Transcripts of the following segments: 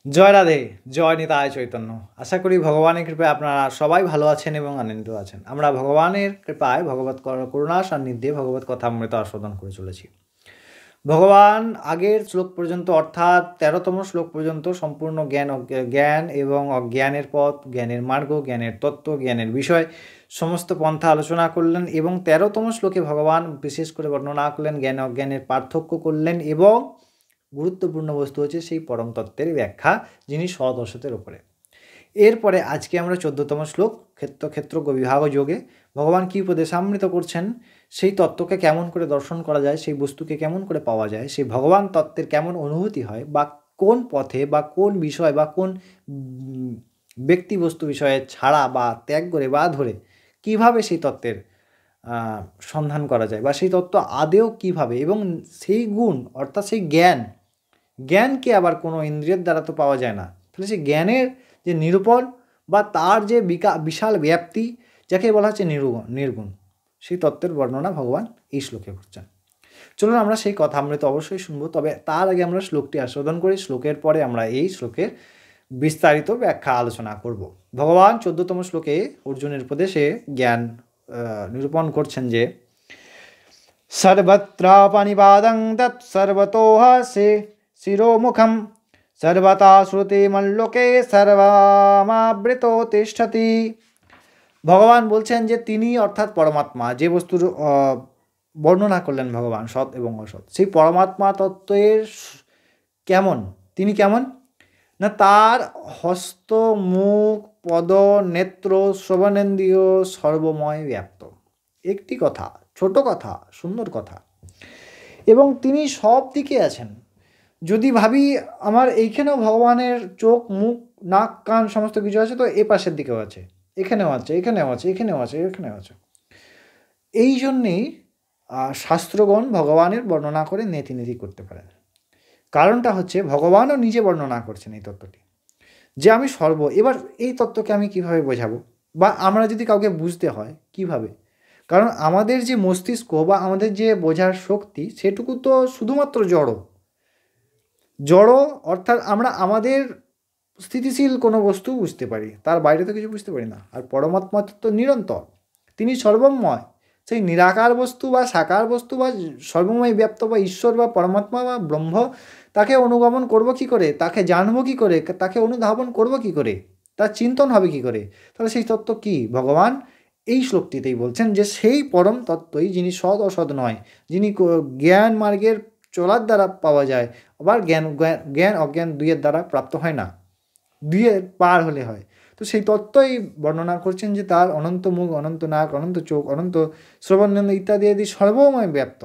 জয় রাধে, জয় নিতাই চৈতন্য। আশা করি ভগবানের কৃপায় আপনারা সবাই ভালো আছেন এবং আনন্দিত আছেন। আমরা ভগবানের কৃপায় ভগবত করুণা সান্নিধ্যে ভগবত কথামৃত আস্বাদন করে চলেছি। ভগবান আগের শ্লোক পর্যন্ত অর্থাৎ ১৩তম শ্লোক পর্যন্ত সম্পূর্ণ জ্ঞান এবং অজ্ঞানের পথ, জ্ঞানের মার্গ, জ্ঞানের তত্ত্ব, জ্ঞানের বিষয় সমস্ত পন্থা আলোচনা করলেন এবং ১৩তম শ্লোকে ভগবান বিশেষ করে বর্ণনা করলেন জ্ঞান অজ্ঞানের পার্থক্য করলেন এবং গুরুত্বপূর্ণ বস্তু হচ্ছে সেই পরম তত্ত্বের ব্যাখ্যা, যিনি সৎ অসতের ওপরে। এরপরে আজকে আমরা ১৪তম শ্লোক ক্ষেত্র বিভাগ যোগে ভগবান কী উপদেশামৃত করছেন, সেই তত্ত্বকে কেমন করে দর্শন করা যায়, সেই বস্তুকে কেমন করে পাওয়া যায়, সেই ভগবান তত্ত্বের কেমন অনুভূতি হয়, বা কোন পথে বা কোন বিষয় বা কোন ব্যক্তি বস্তু বিষয়ে ছাড়া বা ত্যাগ করে বা ধরে কিভাবে সেই তত্ত্বের সন্ধান করা যায়, বা সেই তত্ত্ব আদেও কিভাবে, এবং সেই গুণ অর্থাৎ সেই জ্ঞানকে আবার কোনো ইন্দ্রিয়ের দ্বারা তো পাওয়া যায় না। তাহলে সেই জ্ঞানের যে নিরূপণ বা তার যে বিশাল ব্যাপ্তি, যাকে বলা হচ্ছে নির্গুণ, সেই তত্ত্বের বর্ণনা ভগবান এই শ্লোকে করছেন। চলুন আমরা সেই কথা আমৃত অবশ্যই শুনবো, তবে তার আগে আমরা শ্লোকটি আস্বাদন করি। শ্লোকের পরে আমরা এই শ্লোকের বিস্তারিত ব্যাখ্যা আলোচনা করব। ভগবান ১৪তম শ্লোকে অর্জুনের উপদেশে জ্ঞান নিরূপণ করছেন যে সর্বত্র পানিপাদং তৎ সর্বতোহাসে শিরোমুখম সর্বতা শ্রুতিমল্লোকে সর্বমাবৃত তিষ্ঠতি। ভগবান বলছেন যে তিনি অর্থাৎ পরমাত্মা, যে বস্তুর বর্ণনা করলেন ভগবান সৎ এবং অসৎ, সেই পরমাত্মা তত্ত্বের কেমন, তিনি কেমন না, তার হস্ত, মুখ, পদ, নেত্র, শ্রবণেন্দ্রিয় সর্বময় ব্যাপ্ত। একটি কথা, ছোট কথা, সুন্দর কথা, এবং তিনি সব দিকে আছেন। যদি ভাবি আমার এইখানেও ভগবানের চোখ, মুখ, নাক, কান সমস্ত কিছু আছে, তো এ পাশের দিকেও আছে, এখানেও আছে, এখানেও আছে, এখানেও আছে, এখানেও আছে। এই জন্যেই শাস্ত্রগণ ভগবানের বর্ণনা করে নেতি করতে পারেন। কারণটা হচ্ছে ভগবানও নিজে বর্ণনা করছেন এই তত্ত্বটি, যে আমি এবার এই তত্ত্বকে আমি কিভাবে বোঝাবো, বা আমরা যদি কাউকে বুঝতে হয় কিভাবে, কারণ আমাদের যে মস্তিষ্ক বা আমাদের যে বোঝার শক্তি, সেটুকু তো শুধুমাত্র জড়, অর্থাৎ আমরা আমাদের স্থিতিশীল কোনো বস্তু বুঝতে পারি, তার বাইরে তো কিছু বুঝতে পারি না। আর পরমাত্মা তো নিরন্তর, তিনি সর্বময়, সেই নিরাকার বস্তু বা সাকার বস্তু বা সর্বময় ব্যাপ্ত বা ঈশ্বর বা পরমাত্মা বা ব্রহ্ম, তাকে অনুগমন করব কি করে, তাকে জানবো কি করে, তাকে অনুধাবন করব কি করে, তার চিন্তন হবে কি করে? তাহলে সেই তত্ত্ব কি? ভগবান এই শ্লোকটিতেই বলছেন যে সেই পরম তত্ত্বই, যিনি সৎ অসৎ নয়, যিনি জ্ঞান মার্গের চলার দ্বারা পাওয়া যায়, আবার জ্ঞান অজ্ঞান দুইয়ের দ্বারা প্রাপ্ত হয় না, দুইয়ের পার হলে হয়। তো সেই তত্ত্বই বর্ণনা করছেন যে তার অনন্ত মুখ, অনন্ত নাক, অনন্ত চোখ, অনন্ত শ্রবণেন্দ্র ইত্যাদি সর্বময় ব্যাপ্ত।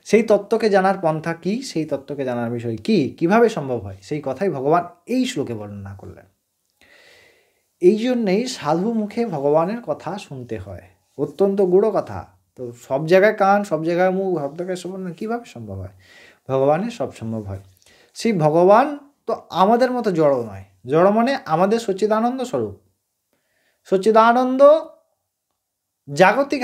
সেই তত্ত্বকে জানার পন্থা কি, সেই তত্ত্বকে জানার বিষয় কি, কিভাবে সম্ভব হয়, সেই কথাই ভগবান এই শ্লোকে বর্ণনা করলেন। এই জন্যেই সাধু মুখে ভগবানের কথা শুনতে হয়, অত্যন্ত গূঢ় কথা। তো সব জায়গায় কান, সব জায়গায় মুখ, সব জায়গায় শ্রবণ কীভাবে সম্ভব হয়? ভগবানের সব সম্ভব হয়। সেই ভগবান তো আমাদের মতো জড় নয়। জড় মানে আমাদের সচ্চিদানন্দ স্বরূপ। সচ্চিদানন্দ জাগতিক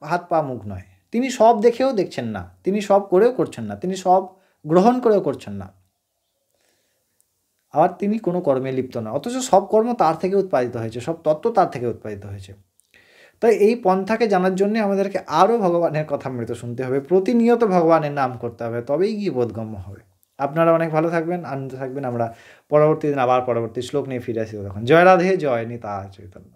হাত পা মুখ নয়। তিনি সব দেখেও দেখছেন না, তিনি সব করেও করছেন না, তিনি সব গ্রহণ করেও করছেন না, আবার তিনি কোনো কর্মে লিপ্ত না, অথচ সব কর্ম তার থেকে উৎপাদিত হয়েছে, সব তত্ত্ব তার থেকে উৎপাদিত হয়েছে। তাই এই পন্থাকে জানার জন্য আমাদেরকে আরও ভগবানের কথামৃত শুনতে হবে, প্রতিনিয়ত ভগবানের নাম করতে হবে, তবেই গিয়ে বোধগম্য হবে। আপনারা অনেক ভালো থাকবেন, আনন্দ থাকবেন। আমরা পরবর্তী দিন আবার পরবর্তী শ্লোক নিয়ে ফিরে আসি। তখন জয় রাধে, জয় নিতাই চৈতন্য।